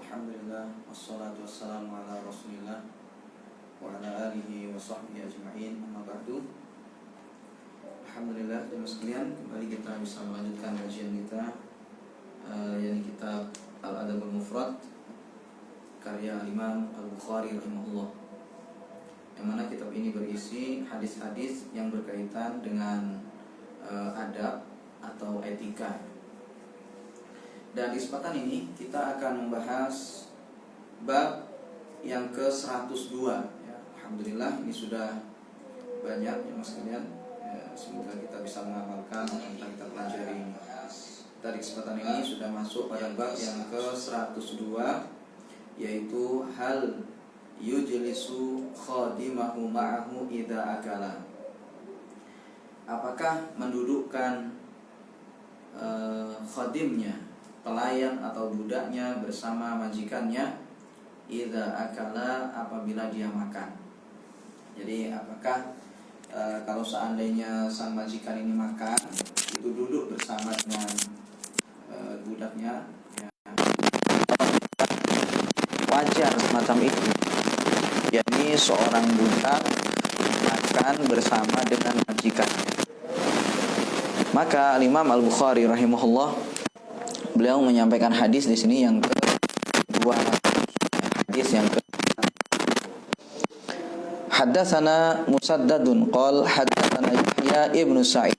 Alhamdulillah, wassalatu wassalamu ala rasulillah wa ala alihi wa sahbihi ajma'in, amma ba'du. Alhamdulillah, jemaah sekalian, kembali kita bisa melanjutkan kajian kita yakni kitab Al-Adabul Mufrad karya Imam Al-Bukhari rahimahullah, yang mana kitab ini berisi hadis-hadis yang berkaitan dengan adab atau etika. Dan di kesempatan ini kita akan membahas bab yang ke-102 ya. Alhamdulillah ini sudah banyak ya mas kalian ya, semoga kita bisa mengamalkan apa yang kita pelajari ini. Kita di kesempatan ini sudah masuk pada bab yang ke-102, yaitu hal yujlisu khadimahu ma'ahu idza akala. Apakah mendudukkan khadimnya, pelayan atau budaknya bersama majikannya idza akala, apabila dia makan. Jadi apakah kalau seandainya sang majikan ini makan, itu duduk bersama dengan budaknya ya, wajar semacam itu, yakni seorang budak makan bersama dengan majikannya. Maka Imam Al-Bukhari rahimahullah, beliau menyampaikan hadis di sini yang kedua, hadis yang ke Haddatsana Musaddadun qol haddatsana Yahya ibnu Sa'id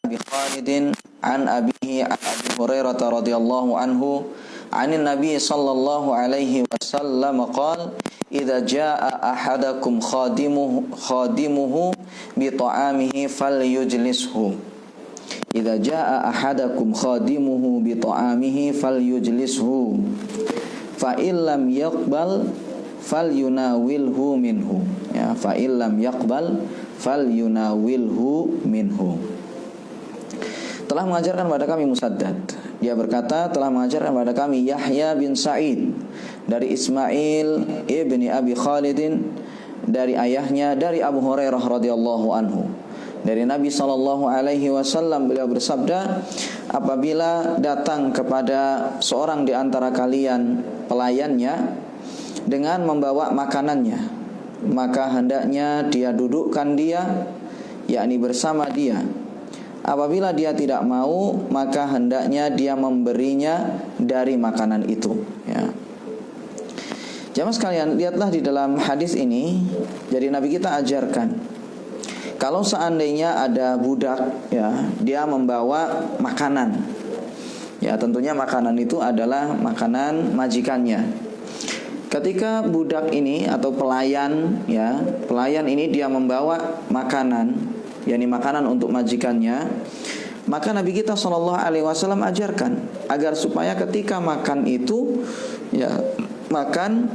bi Khalidin an abihi an Abi Hurairah radhiyallahu anhu anin Nabi sallallahu alaihi wasallam qala idza jaa ahadakum khadimuhu bi ta'amihi falyujlishu. Idza jaa ahadakum khadimuhu bi ta'amihi falyujlishu fa illam yaqbal falyunawilhu minhu ya, fa illam yaqbal falyunawilhu minhu. Telah mengajarkan kepada kami Musaddad, dia berkata telah mengajarkan kepada kami Yahya bin Sa'id dari Ismail ibni Abi Khalidin dari ayahnya dari Abu Hurairah radhiyallahu anhu. Dari Nabi SAW beliau bersabda, apabila datang kepada seorang di antara kalian pelayannya dengan membawa makanannya, maka hendaknya dia dudukkan dia, yakni bersama dia. Apabila dia tidak mau, maka hendaknya dia memberinya dari makanan itu ya. Jamaah sekalian, lihatlah di dalam hadis ini, jadi Nabi kita ajarkan, kalau seandainya ada budak ya, dia membawa makanan. Ya, tentunya makanan itu adalah makanan majikannya. Ketika budak ini atau pelayan ya, pelayan ini dia membawa makanan, yakni makanan untuk majikannya, maka Nabi kita SAW ajarkan agar supaya ketika makan itu ya, makan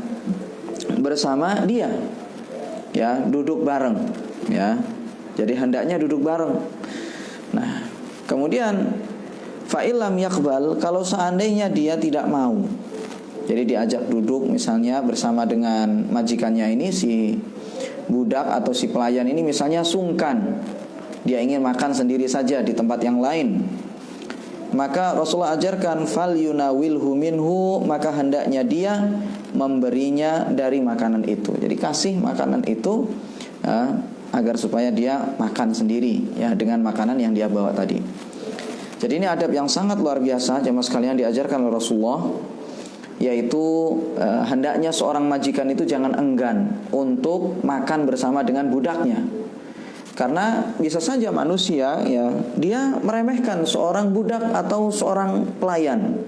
bersama dia. Ya, duduk bareng ya. Jadi hendaknya duduk bareng. Nah, kemudian fa'ilam yakbal, kalau seandainya dia tidak mau, jadi diajak duduk misalnya bersama dengan majikannya ini, si budak atau si pelayan ini misalnya sungkan, dia ingin makan sendiri saja di tempat yang lain, maka Rasulullah ajarkan fal yunawilhu minhu, maka hendaknya dia memberinya dari makanan itu. Jadi kasih makanan itu ya, agar supaya dia makan sendiri ya dengan makanan yang dia bawa tadi. Jadi ini adab yang sangat luar biasa jemaah sekalian diajarkan oleh Rasulullah, yaitu hendaknya seorang majikan itu jangan enggan untuk makan bersama dengan budaknya. Karena bisa saja manusia ya, dia meremehkan seorang budak atau seorang pelayan.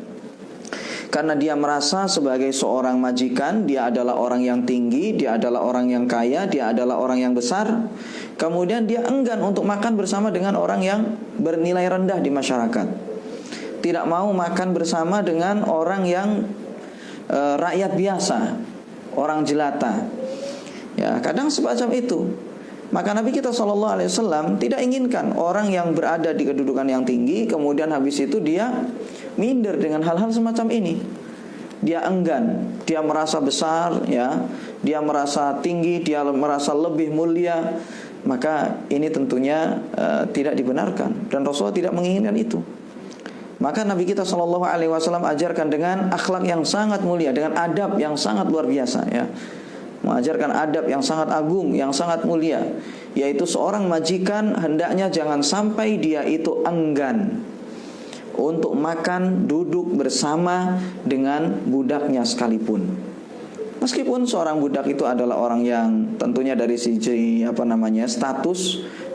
Karena dia merasa sebagai seorang majikan, dia adalah orang yang tinggi, dia adalah orang yang kaya, dia adalah orang yang besar. Kemudian dia enggan untuk makan bersama dengan orang yang bernilai rendah di masyarakat. Tidak mau makan bersama dengan orang yang rakyat biasa, orang jelata. Ya, kadang semacam itu. Maka Nabi kita SAW tidak inginkan orang yang berada di kedudukan yang tinggi, kemudian habis itu dia minder dengan hal-hal semacam ini. Dia enggan, dia merasa besar ya, dia merasa tinggi, dia merasa lebih mulia. Maka ini tentunya tidak dibenarkan, dan Rasulullah tidak menginginkan itu. Maka Nabi kita Shallallahu Alaihi Wasallam ajarkan dengan akhlak yang sangat mulia, dengan adab yang sangat luar biasa, ya. Mengajarkan adab yang sangat agung, yang sangat mulia, yaitu seorang majikan hendaknya jangan sampai dia itu enggan untuk makan duduk bersama dengan budaknya sekalipun. Meskipun seorang budak itu adalah orang yang tentunya dari sisi status,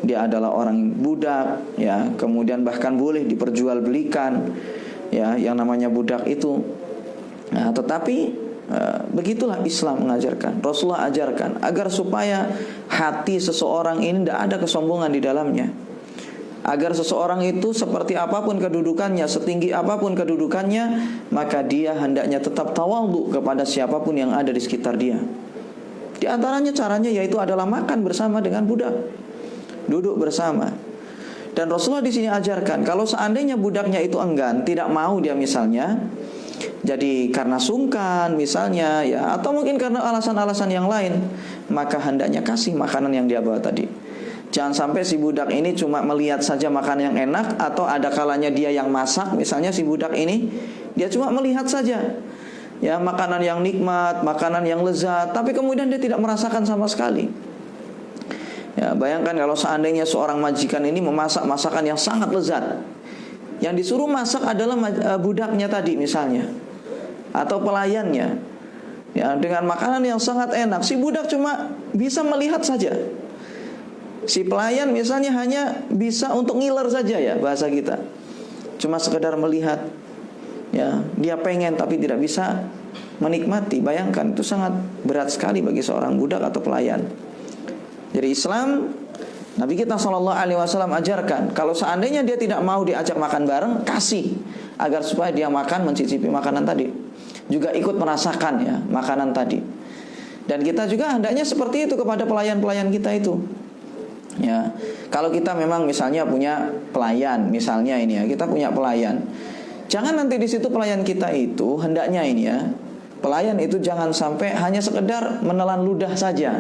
dia adalah orang budak, ya, kemudian bahkan boleh diperjualbelikan, ya, yang namanya budak itu. Nah, tetapi begitulah Islam mengajarkan, Rasulullah ajarkan agar supaya hati seseorang ini tidak ada kesombongan di dalamnya, agar seseorang itu seperti apapun kedudukannya, setinggi apapun kedudukannya, maka dia hendaknya tetap tawadhu kepada siapapun yang ada di sekitar dia. Di antaranya caranya yaitu adalah makan bersama dengan budak, duduk bersama. Dan Rasulullah di sini ajarkan kalau seandainya budaknya itu enggan, tidak mau dia misalnya, jadi karena sungkan misalnya, ya, atau mungkin karena alasan-alasan yang lain, maka hendaknya kasih makanan yang dia bawa tadi. Jangan sampai si budak ini cuma melihat saja makanan yang enak, atau ada kalanya dia yang masak, misalnya si budak ini dia cuma melihat saja, ya, makanan yang nikmat, makanan yang lezat, tapi kemudian dia tidak merasakan sama sekali. Ya, bayangkan kalau seandainya seorang majikan ini memasak masakan yang sangat lezat, yang disuruh masak adalah budaknya tadi misalnya, atau pelayannya, ya, dengan makanan yang sangat enak. Si budak cuma bisa melihat saja, si pelayan misalnya hanya bisa untuk ngiler saja, ya, bahasa kita, cuma sekedar melihat, ya, dia pengen tapi tidak bisa menikmati. Bayangkan, itu sangat berat sekali bagi seorang budak atau pelayan. Jadi Islam, Nabi kita SAW ajarkan kalau seandainya dia tidak mau diajak makan bareng, kasih, agar supaya dia makan, mencicipi makanan tadi, juga ikut merasakan, ya, makanan tadi. Dan kita juga hendaknya seperti itu kepada pelayan-pelayan kita itu, ya. Kalau kita memang misalnya punya pelayan, misalnya ini, ya, kita punya pelayan, jangan nanti di situ pelayan kita itu hendaknya ini, ya, pelayan itu jangan sampai hanya sekedar menelan ludah saja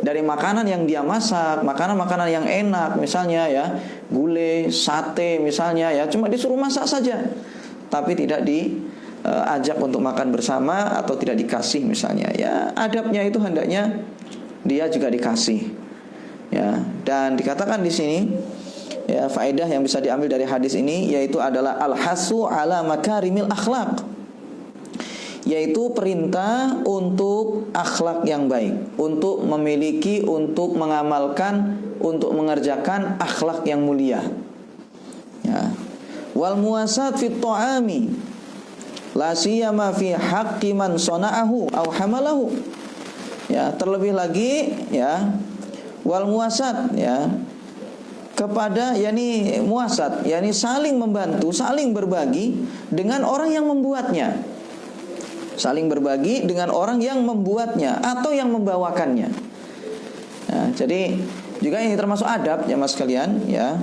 dari makanan yang dia masak, makanan-makanan yang enak misalnya, ya, gulai, sate misalnya, ya, cuma disuruh masak saja, tapi tidak diajak untuk makan bersama atau tidak dikasih misalnya, ya. Adabnya itu hendaknya dia juga dikasih, ya. Dan dikatakan di sini, ya, faedah yang bisa diambil dari hadis ini yaitu adalah al-hasu ala makarimil akhlak, yaitu perintah untuk akhlak yang baik, untuk memiliki, untuk mengamalkan, untuk mengerjakan akhlak yang mulia, ya. Wal muwasat fit ta'ami la siyama fi haqqi man sana'ahu aw hamalahu, ya, terlebih lagi, ya, wal muwasat, ya, kepada, yakni muwasat, yakni saling membantu, saling berbagi dengan orang yang membuatnya, saling berbagi dengan orang yang membuatnya atau yang membawakannya. Nah, jadi juga ini termasuk adab, ya, mas sekalian, ya.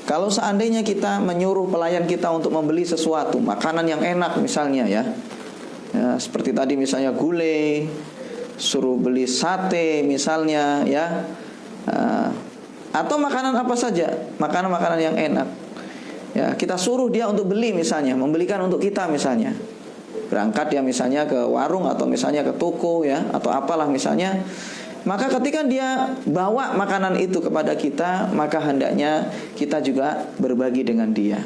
Kalau seandainya kita menyuruh pelayan kita untuk membeli sesuatu, makanan yang enak misalnya, ya, ya, seperti tadi misalnya gulai, suruh beli sate misalnya, ya, atau makanan apa saja, makanan-makanan yang enak, ya, kita suruh dia untuk beli misalnya, membelikan untuk kita misalnya, berangkat dia misalnya ke warung atau misalnya ke toko, ya, atau apalah misalnya, maka ketika dia bawa makanan itu kepada kita, maka hendaknya kita juga berbagi dengan dia,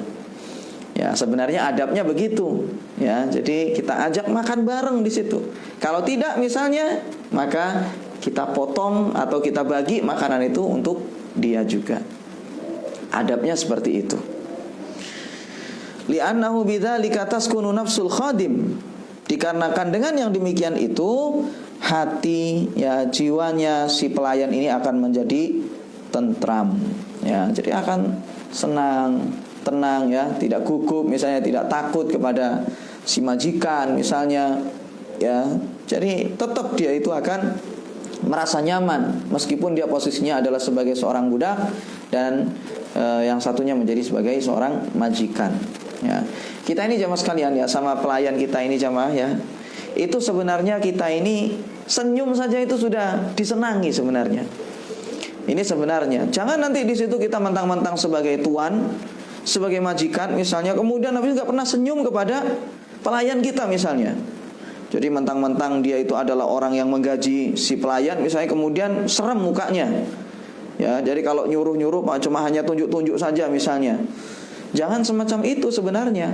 ya. Sebenarnya adabnya begitu, ya. Jadi kita ajak makan bareng di situ. Kalau tidak misalnya, maka kita potong atau kita bagi makanan itu untuk dia juga. Adabnya seperti itu. Li'annahu bidzalika taskunu nafsul khadim, dikarenakan dengan yang demikian itu hati, ya, jiwanya si pelayan ini akan menjadi tentram, ya. Jadi akan senang, tenang, ya, tidak gugup misalnya, tidak takut kepada si majikan misalnya, ya. Jadi tetap dia itu akan merasa nyaman meskipun dia posisinya adalah sebagai seorang budak dan yang satunya menjadi sebagai seorang majikan, ya. Kita ini jamaah sekalian, ya, sama pelayan kita ini jamaah, ya, itu sebenarnya kita ini senyum saja itu sudah disenangi sebenarnya. Ini sebenarnya, jangan nanti di situ kita mentang-mentang sebagai tuan, sebagai majikan misalnya, kemudian Nabi nggak pernah senyum kepada pelayan kita misalnya. Jadi mentang-mentang dia itu adalah orang yang menggaji si pelayan misalnya, kemudian serem mukanya. Ya, jadi kalau nyuruh-nyuruh cuma hanya tunjuk-tunjuk saja misalnya. Jangan semacam itu sebenarnya.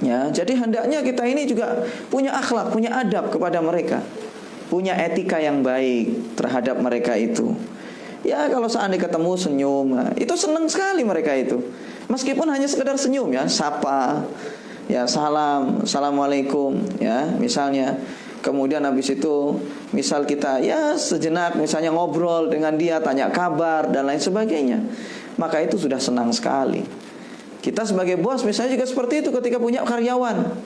Ya, jadi hendaknya kita ini juga punya akhlak, punya adab kepada mereka, punya etika yang baik terhadap mereka itu. Ya, kalau seandainya ketemu senyum, itu senang sekali mereka itu. Meskipun hanya sekedar senyum ya, sapa, ya salam, assalamualaikum ya misalnya. Kemudian habis itu misal kita ya sejenak misalnya ngobrol dengan dia, tanya kabar dan lain sebagainya, maka itu sudah senang sekali. Kita sebagai bos misalnya juga seperti itu ketika punya karyawan.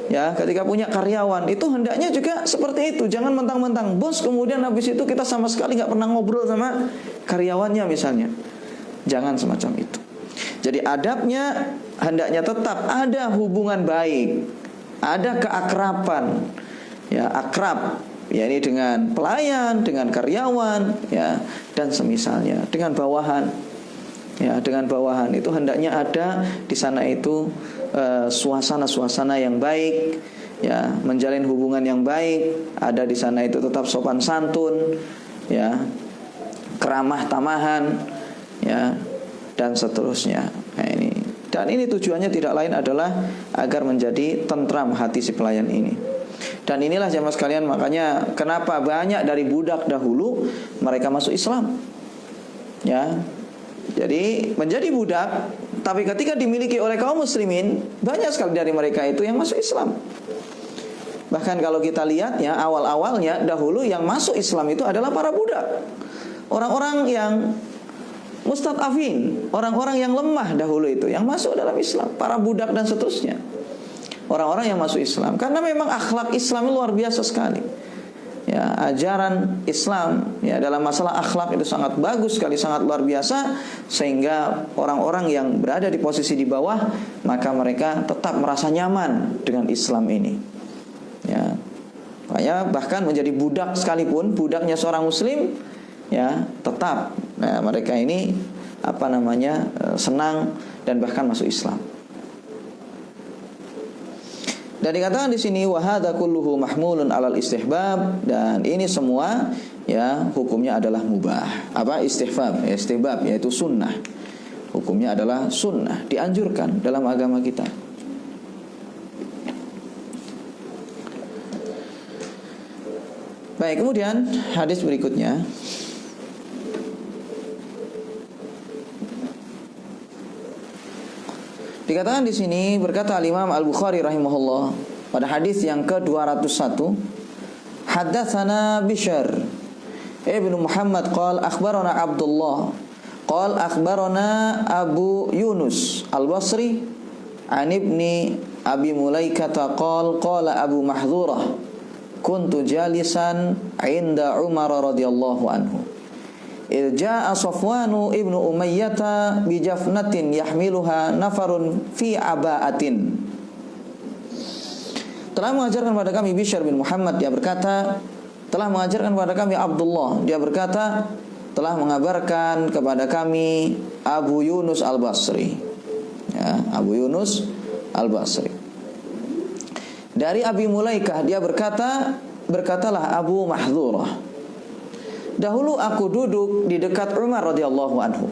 Ya, ketika punya karyawan itu hendaknya juga seperti itu. Jangan mentang-mentang bos kemudian habis itu kita sama sekali nggak pernah ngobrol sama karyawannya misalnya. Jangan semacam itu. Jadi adabnya hendaknya tetap ada hubungan baik, ada keakraban, ya akrab, ya ini dengan pelayan, dengan karyawan, ya dan semisalnya, dengan bawahan, ya dengan bawahan itu hendaknya ada di sana itu suasana-suasana yang baik, ya menjalin hubungan yang baik, ada di sana itu tetap sopan santun, ya keramah tamahan, ya dan seterusnya. Nah, ini tujuannya tidak lain adalah agar menjadi tentram hati si pelayan ini. Dan inilah jamaah sekalian, makanya kenapa banyak dari budak dahulu mereka masuk Islam. Ya. Jadi menjadi budak, tapi ketika dimiliki oleh kaum muslimin, banyak sekali dari mereka itu yang masuk Islam. Bahkan kalau kita lihat ya, awal-awalnya dahulu yang masuk Islam itu adalah para budak. Orang-orang yang mustad'afin, orang-orang yang lemah dahulu itu yang masuk dalam Islam, para budak dan seterusnya. Orang-orang yang masuk Islam karena memang akhlak Islam luar biasa sekali. Ya, ajaran Islam ya dalam masalah akhlak itu sangat bagus sekali, sangat luar biasa, sehingga orang-orang yang berada di posisi di bawah maka mereka tetap merasa nyaman dengan Islam ini. Ya. Makanya bahkan menjadi budak sekalipun, budaknya seorang muslim ya tetap mereka ini senang dan bahkan masuk Islam. Dan dikatakan di sini wa hadza kulluhu mahmulun 'alal istihbab, dan ini semua ya hukumnya adalah mubah. Istihbab? Ya, istihbab yaitu sunnah. Hukumnya adalah sunnah, dianjurkan dalam agama kita. Baik, kemudian hadis berikutnya. Dikatakan di sini, berkata Imam Al-Bukhari rahimahullah pada hadis yang ke-201, haddatsana Bishr ibnu Muhammad qala akhbarana Abdullah qala akhbarana Abu Yunus Al-Basri an ibni Abi Mulaikah qala Abu Mahdhurah kuntu jalisan 'inda Umar radhiyallahu anhu Irja'a Safwanu ibnu Umayyah bijafnatin yahmiluha nafarun fi aba'atin. Telah mengajarkan kepada kami Bishr bin Muhammad, dia berkata, telah mengajarkan kepada kami Abdullah, dia berkata, telah mengabarkan kepada kami Abu Yunus Al-Basri. Ya, Abu Yunus Al-Basri. Dari Abi Mulaikah dia berkata, berkatalah Abu Mahdhurah, dahulu aku duduk di dekat Umar radhiyallahu anhu.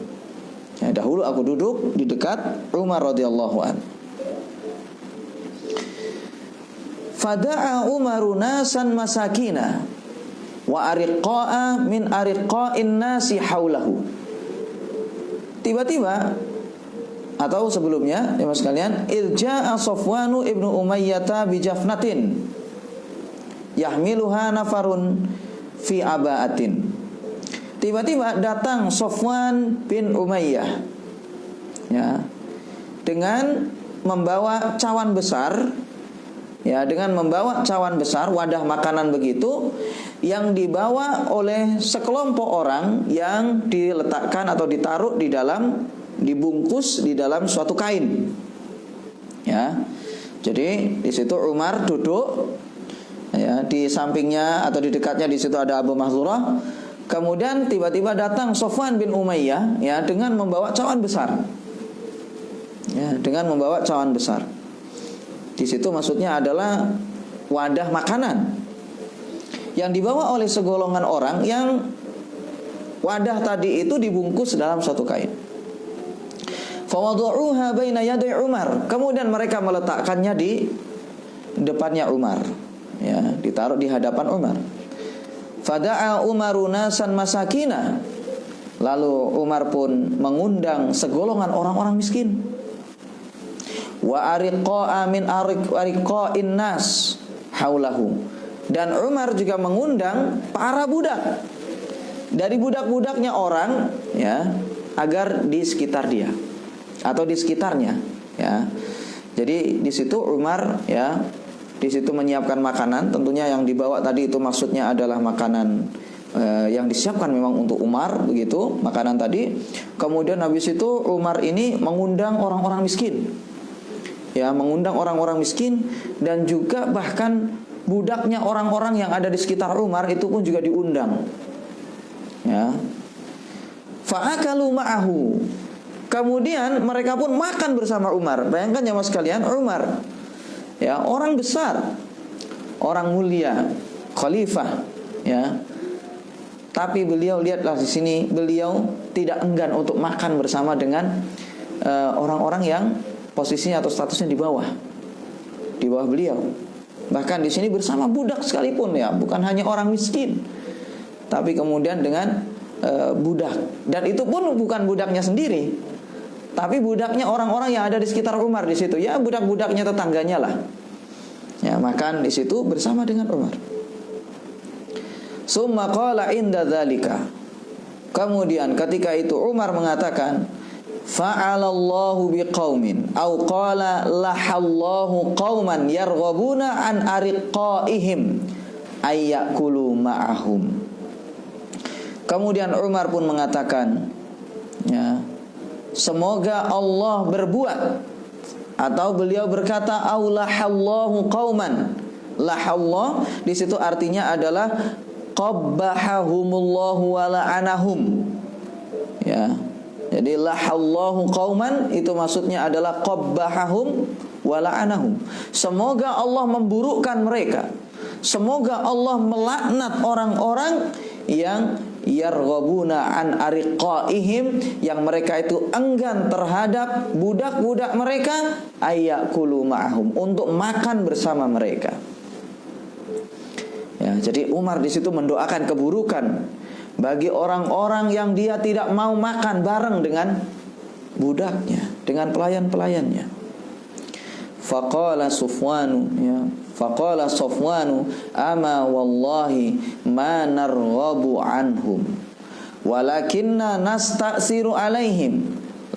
Ya, dahulu aku duduk di dekat Umar radhiyallahu anhu. Fada'a Umaru nasan masakina wa ariqa'a min ariqa'in nasi haulahu. Tiba-tiba atau sebelumnya, ya mas sekalian, irja'a Safwanu ibnu Umayyah bijafnatin yahmiluha nafarun fi aba'atin. Tiba-tiba datang Safwan bin Umayyah, ya, dengan membawa cawan besar, ya, dengan membawa cawan besar, wadah makanan begitu, yang dibawa oleh sekelompok orang yang diletakkan atau ditaruh di dalam, dibungkus di dalam suatu kain. Ya, jadi di situ Umar duduk. Ya, di sampingnya atau di dekatnya di situ ada Abu Mahdhurah. Kemudian tiba-tiba datang Safwan bin Umayyah, ya, dengan membawa cawan besar. ya, dengan membawa cawan besar. Di situ maksudnya adalah wadah makanan yang dibawa oleh segolongan orang yang wadah tadi itu dibungkus dalam satu kain. Fawadu'uha baina yaday Umar. Kemudian mereka meletakkannya di depannya Umar, ya, ditaruh di hadapan Umar. Fada'a Umaru nasan masakina. Lalu Umar pun mengundang segolongan orang-orang miskin. Wa ariqa'a min ariqa'in nas haulahu. Dan Umar juga mengundang para budak dari budak-budaknya orang, ya, agar di sekitar dia atau di sekitarnya, ya. Jadi di situ Umar, ya, di situ menyiapkan makanan. Tentunya yang dibawa tadi itu maksudnya adalah makanan yang disiapkan memang untuk Umar, begitu makanan tadi. Kemudian habis itu Umar ini mengundang orang-orang miskin, ya, mengundang orang-orang miskin, dan juga bahkan budaknya orang-orang yang ada di sekitar Umar itu pun juga diundang, ya. Fa'akalu ma'ahu. Kemudian mereka pun makan bersama Umar. Bayangkan ya mas sekalian, Umar, ya, orang besar, orang mulia, khalifah, ya. Tapi beliau, lihatlah di sini, beliau tidak enggan untuk makan bersama dengan orang-orang yang posisinya atau statusnya di bawah beliau. Bahkan di sini bersama budak sekalipun, ya, bukan hanya orang miskin, tapi kemudian dengan budak. Dan itu pun bukan budaknya sendiri, tapi budaknya orang-orang yang ada di sekitar Umar di situ, ya, budak-budaknya tetangganya lah, ya, makan di situ bersama dengan Umar. Summa qala inda dzalika. Kemudian ketika itu Umar mengatakan, fa'alallahu biqaumin au qala lahallahu qauman yarghabuna an ariqaihim ayyakulu ma'ahum. Kemudian Umar pun mengatakan, ya, semoga Allah berbuat, atau beliau berkata aulahallahu qauman. Lahallah di situ artinya adalah qabbahahumullahu wa la'anahum, ya. Jadi lahallahu qauman itu maksudnya adalah qabbahahum wa la'anahum. Semoga Allah memburukkan mereka, semoga Allah melaknat orang-orang yang yarghabuna an ariqaihim, yang mereka itu enggan terhadap budak-budak mereka, ayyakulu ma'ahum, untuk makan bersama mereka. Ya, jadi Umar di situ mendoakan keburukan bagi orang-orang yang dia tidak mau makan bareng dengan budaknya, dengan pelayan-pelayannya. Faqala Sufwanu, ya, faqala Sufwanu, ama wallahi ma narghabu anhum walakinna nasta'siru alaihim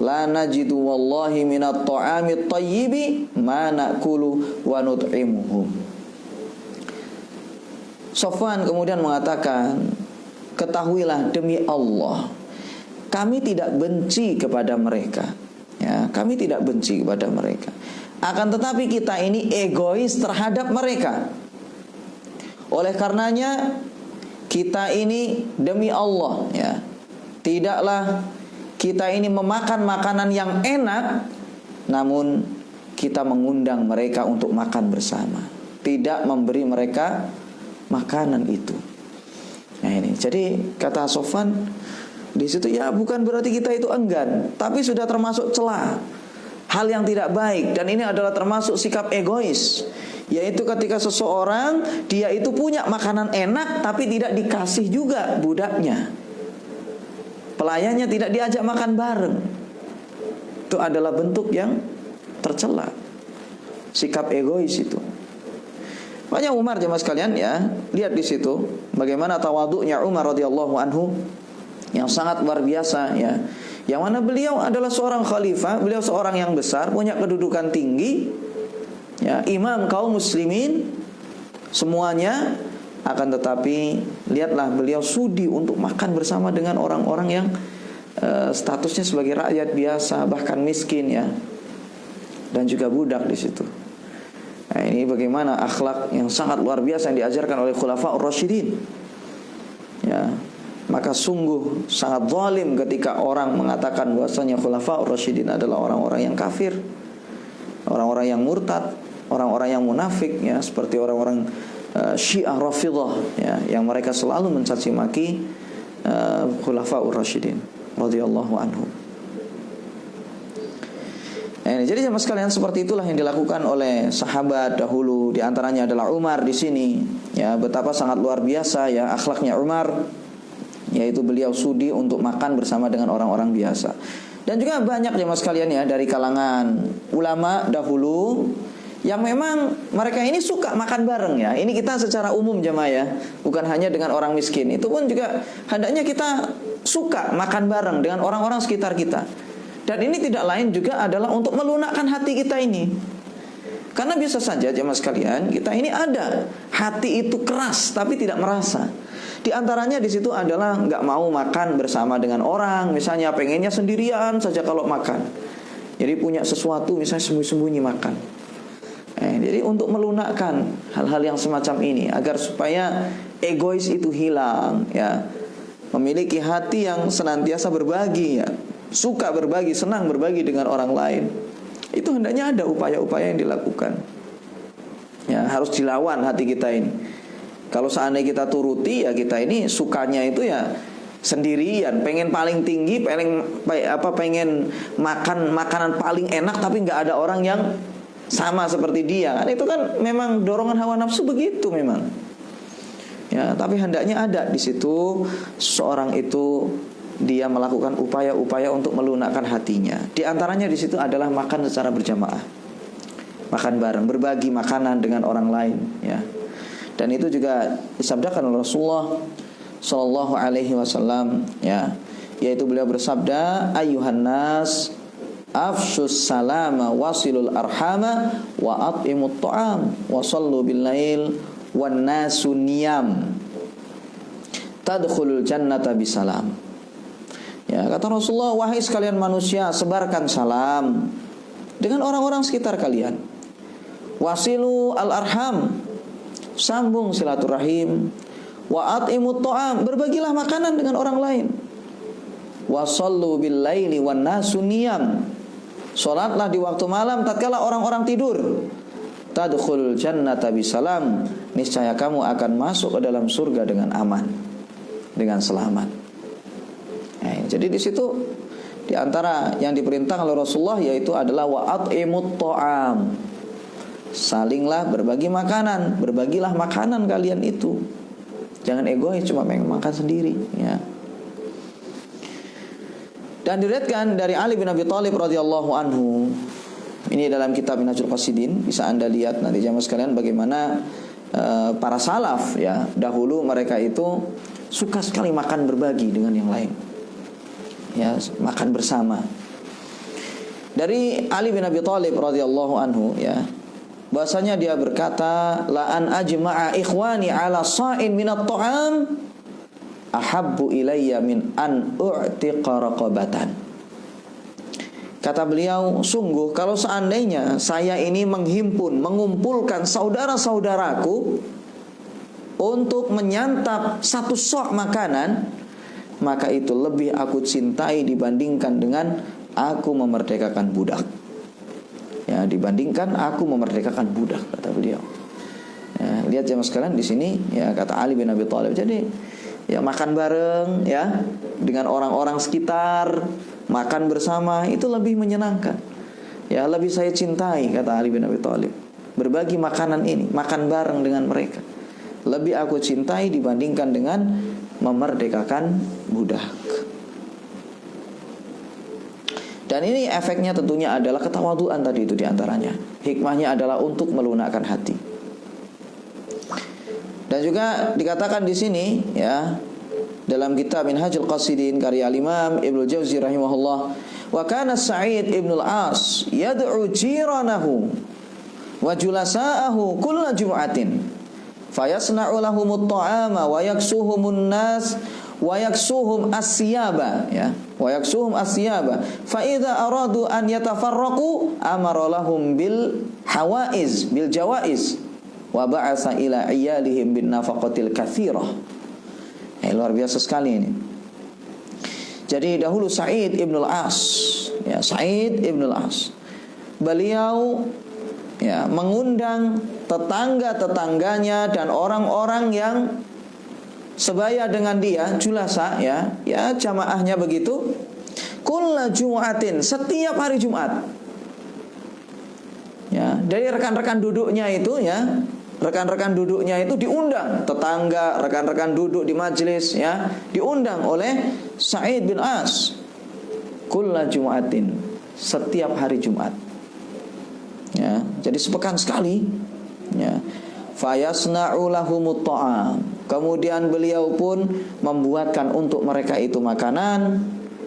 la najidu wallahi minat ta'amit tayyibi ma na'kulu wa nut'imuhum. Sofwan kemudian mengatakan, ketahuilah demi Allah, kami tidak benci kepada mereka, ya, kami tidak benci kepada mereka. Akan tetapi kita ini egois terhadap mereka. Oleh karenanya kita ini demi Allah, ya, tidaklah kita ini memakan makanan yang enak, namun kita mengundang mereka untuk makan bersama, tidak memberi mereka makanan itu. Nah ini, jadi kata Sofwan di situ, ya, bukan berarti kita itu enggan, tapi sudah termasuk celah, hal yang tidak baik, dan ini adalah termasuk sikap egois, yaitu ketika seseorang dia itu punya makanan enak tapi tidak dikasih juga budaknya, pelayannya tidak diajak makan bareng. Itu adalah bentuk yang tercela, sikap egois itu. Makanya Umar, jemaah sekalian, ya, lihat di situ bagaimana tawadhu'nya Umar radhiyallahu anhu yang sangat luar biasa, ya. Yang mana beliau adalah seorang khalifah, beliau seorang yang besar, punya kedudukan tinggi, ya, imam kaum muslimin semuanya. Akan tetapi lihatlah beliau sudi untuk makan bersama dengan orang-orang yang statusnya sebagai rakyat biasa, bahkan miskin, ya, dan juga budak di situ. Nah, ini bagaimana akhlak yang sangat luar biasa yang diajarkan oleh Khulafaur Rasyidin. Ya, maka sungguh sangat zalim ketika orang mengatakan bahwasanya Khulafaur Rasyidin adalah orang-orang yang kafir. orang-orang yang murtad, orang-orang yang munafik, ya, seperti orang-orang Syiah Rafidhah, ya, yang mereka selalu mencaci maki Khulafaur Rasyidin radhiyallahu anhum. Jadi jemaah sekalian, seperti itulah yang dilakukan oleh sahabat dahulu. Di antaranya adalah Umar di sini. Ya, betapa sangat luar biasa ya akhlaknya Umar, yaitu beliau sudi untuk makan bersama dengan orang-orang biasa. Dan juga banyak jemaah sekalian ya dari kalangan ulama dahulu yang memang mereka ini suka makan bareng ya. Ini kita secara umum jemaah ya, bukan hanya dengan orang miskin. Itu pun juga hendaknya kita suka makan bareng dengan orang-orang sekitar kita. Dan ini tidak lain juga adalah untuk melunakkan hati kita ini. Karena biasa saja jemaah sekalian, kita ini ada hati itu keras tapi tidak merasa. Di antaranya di situ adalah nggak mau makan bersama dengan orang, misalnya pengennya sendirian saja kalau makan. Jadi punya sesuatu misalnya sembunyi-sembunyi makan. Jadi untuk melunakkan hal-hal yang semacam ini agar supaya egois itu hilang, ya, memiliki hati yang senantiasa berbagi, ya, suka berbagi, senang berbagi dengan orang lain. Itu hendaknya ada upaya-upaya yang dilakukan. Ya, harus dilawan hati kita ini. Kalau seandainya kita turuti, ya kita ini sukanya itu ya sendirian, pengen paling tinggi, pengen makan makanan paling enak tapi nggak ada orang yang sama seperti dia. Kan itu kan memang dorongan hawa nafsu begitu memang. Ya, tapi hendaknya ada di situ seorang itu dia melakukan upaya-upaya untuk melunakkan hatinya. Di antaranya di situ adalah makan secara berjamaah, makan bareng, berbagi makanan dengan orang lain, ya. Dan itu juga disabdakan oleh Rasulullah Sallallahu Alaihi Wasallam, ya, yaitu beliau bersabda, Ayyuhan nas, afshus salama wasilul arhama wa at'imut ta'am wa sallu bil lail wan nasu niyam tadkhulul jannata bisalam. Ya, kata Rasulullah, wahai sekalian manusia, sebarkan salam dengan orang-orang sekitar kalian. Wasilu al-arham, sambung silaturahim. Wa at'imut ta'am, berbagilah makanan dengan orang lain. Wa sallu bil laili wan nasu niyam, salatlah di waktu malam tatkala orang-orang tidur. Tadkhulul jannata bisalam, niscaya kamu akan masuk ke dalam surga dengan aman, dengan selamat. Jadi di situ di antara yang diperintahkan oleh Rasulullah yaitu adalah wa at'imut ta'am, salinglah berbagi makanan, berbagilah makanan kalian itu. Jangan egois cuma pengen makan sendiri, ya. Dan diriwayatkan dari Ali bin Abi Thalib radhiyallahu anhu, ini dalam kitab Minhajul Qasidin, bisa Anda lihat nanti jamaah sekalian bagaimana para salaf ya dahulu mereka itu suka sekali makan berbagi dengan yang lain. Ya, makan bersama. Dari Ali bin Abi Thalib radhiyallahu anhu, ya, bahasanya dia berkata, la an ajma'a ikhwani ala sa'in minat ta'am ahabbu ilayya min an u'tiqa raqabatan. Kata beliau, sungguh kalau seandainya saya ini mengumpulkan saudara-saudaraku untuk menyantap satu sok makanan, maka itu lebih aku cintai dibandingkan dengan aku memerdekakan budak. Ya, dibandingkan aku memerdekakan budak, kata beliau. Ya, lihat jemaah sekalian di sini, ya, kata Ali bin Abi Thalib. Jadi, ya, makan bareng, ya, dengan orang-orang sekitar, makan bersama itu lebih menyenangkan. Ya, lebih saya cintai, kata Ali bin Abi Thalib. Berbagi makanan ini, makan bareng dengan mereka, lebih aku cintai dibandingkan dengan memerdekakan budak. Dan ini efeknya tentunya adalah ketawaduan tadi itu diantaranya. Hikmahnya adalah untuk melunakkan hati. Dan juga dikatakan di sini, ya, dalam kitab Minhajul Qasidin karya Imam Ibnu Jauzi rahimahullah, wa kana Sa'id ibn al-As yad'u jiranahu wa julasa'ahu kulla jum'atin fayasna'u lahumut ta'ama wa yaksuhumun nas wa yaksuhum asyaba, ya, wa yaksuhum asyaba fa idza aradu an yatafarraqu amara lahum bil hawaiz bil jawaiz wa ba'asa ila iyalihim bin nafaqatil katsirah. Luar biasa sekali ini. Jadi dahulu Sa'id ibn al-As, ya, Sa'id ibn al-As, beliau ya, mengundang tetangga-tetangganya dan orang-orang yang sebaya dengan dia, julasa, ya jamaahnya begitu. Kulla Jum'atin, setiap hari Jumat. Ya, dari rekan-rekan duduknya itu, ya, rekan-rekan duduknya itu diundang, tetangga, rekan-rekan duduk di majelis, ya, diundang oleh Sa'id bin As. Kulla Jum'atin, setiap hari Jumat. Ya, jadi sepekan sekali. Ya. Fayasna'u lahumut ta'am. Kemudian beliau pun membuatkan untuk mereka itu makanan.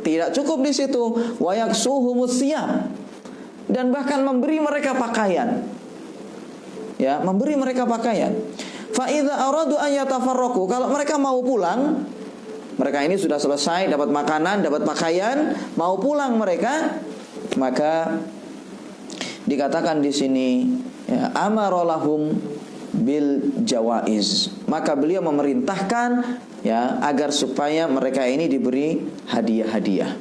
Tidak cukup di situ, wa yaksuhumus siyam, dan bahkan memberi mereka pakaian. Ya, memberi mereka pakaian. Fa idza aradu an yatafarraqu, kalau mereka mau pulang, mereka ini sudah selesai dapat makanan, dapat pakaian, mau pulang mereka, maka dikatakan di sini, ya, amarolahum bil jawaiz, maka beliau memerintahkan, ya, agar supaya mereka ini diberi hadiah-hadiah.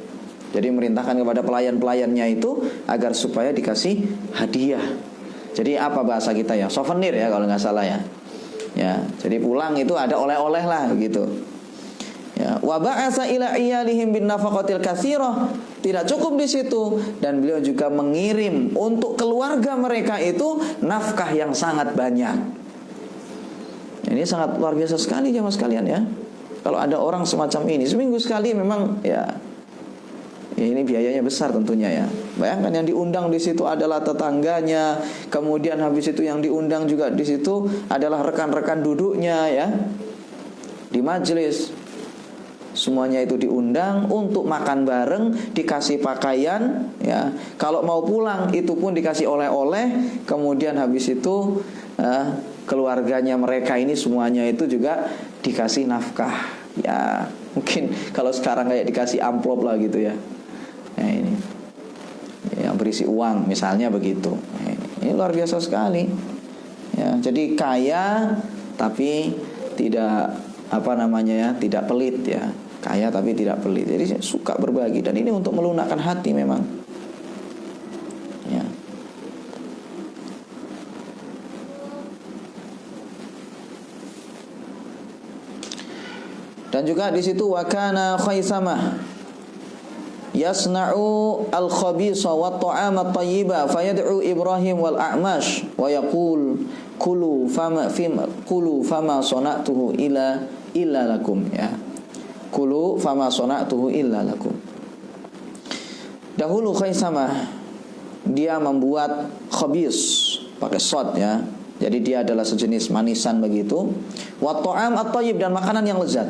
Jadi merintahkan kepada pelayan-pelayannya itu agar supaya dikasih hadiah. Jadi apa bahasa kita, ya, souvenir, ya, kalau nggak salah, ya. Ya, jadi pulang itu ada oleh-oleh lah gitu. Ya, wa ba'atsa ila iyalihim bin nafaqatil katsirah. Tidak cukup di situ, dan beliau juga mengirim untuk keluarga mereka itu nafkah yang sangat banyak. Ini sangat luar biasa sekali jemaah sekalian, ya. Kalau ada orang semacam ini, seminggu sekali memang, ya ini biayanya besar tentunya, ya. Bayangkan yang diundang di situ adalah tetangganya, kemudian habis itu yang diundang juga di situ adalah rekan-rekan duduknya, ya, di majelis. Semuanya itu diundang untuk makan bareng, dikasih pakaian, ya. Kalau mau pulang itu pun dikasih oleh-oleh. Kemudian habis itu keluarganya mereka ini semuanya itu juga dikasih nafkah. Ya, mungkin kalau sekarang kayak dikasih amplop lah gitu, ya. Nah, ini yang berisi uang misalnya begitu. Nah, ini luar biasa sekali. Ya, jadi kaya tapi tidak tidak pelit, ya. Kaya tapi tidak pelit. Jadi suka berbagi, dan ini untuk melunakkan hati memang. Ya. Dan juga di situ wa kana Khaisamah yasna'u al-khabisa wa at-ta'ama at-tayyiba fayad'u Ibrahim wal A'mash wa yaqul kulu fama sana'tuhu illa lakum, ya. Kulu fama sana'tuhu illa lakum. Dahulu Khaisamah dia membuat khabis pakai shad, ya. Jadi dia adalah sejenis manisan begitu. Wa ta'am at-tayyib, dan makanan yang lezat.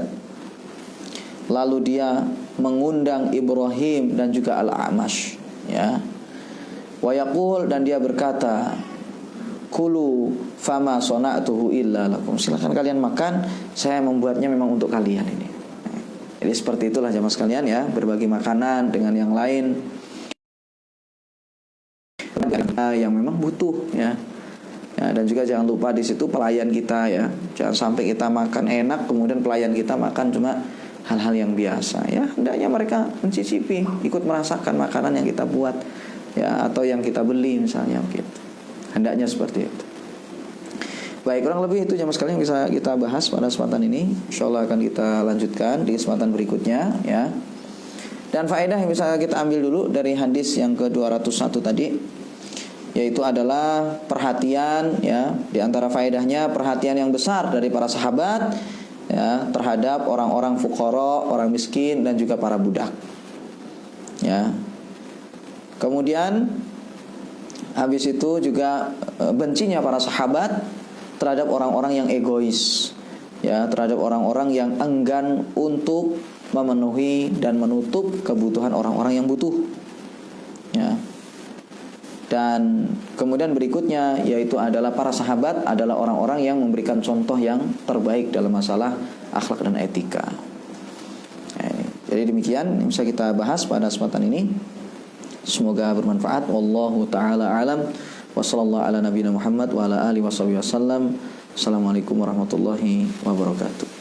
Lalu dia mengundang Ibrahim dan juga Al-A'mash, ya. Wa yaqul, dan dia berkata, kulu fama sana'tuhu illa lakum. Silakan kalian makan, saya membuatnya memang untuk kalian ini. Jadi seperti itulah jemaah sekalian, ya, berbagi makanan dengan yang lain yang memang butuh, ya. Ya, dan juga jangan lupa di situ pelayan kita, ya. Jangan sampai kita makan enak kemudian pelayan kita makan cuma hal-hal yang biasa, ya. Hendaknya mereka mencicipi, ikut merasakan makanan yang kita buat, ya, atau yang kita beli misalnya gitu. Hendaknya seperti itu. Baik, kurang lebih itu jemaah sekalian yang bisa kita bahas pada kesempatan ini. Insyaallah akan kita lanjutkan di kesempatan berikutnya, ya. Dan faedah yang bisa kita ambil dulu dari hadis yang ke-201 tadi, yaitu adalah perhatian, ya. Di antara faedahnya perhatian yang besar dari para sahabat, ya, terhadap orang-orang fuqara, orang miskin, dan juga para budak, ya. Kemudian habis itu juga bencinya para sahabat terhadap orang-orang yang egois, ya, terhadap orang-orang yang enggan untuk memenuhi dan menutup kebutuhan orang-orang yang butuh, ya. Dan kemudian berikutnya yaitu adalah para sahabat adalah orang-orang yang memberikan contoh yang terbaik dalam masalah akhlak dan etika. Jadi demikian yang bisa kita bahas pada kesempatan ini. Semoga bermanfaat. Wallahu taala alam. Wa sallallahu ala nabiyina Muhammad wa ala alihi wasallam. Assalamualaikum warahmatullahi wabarakatuh.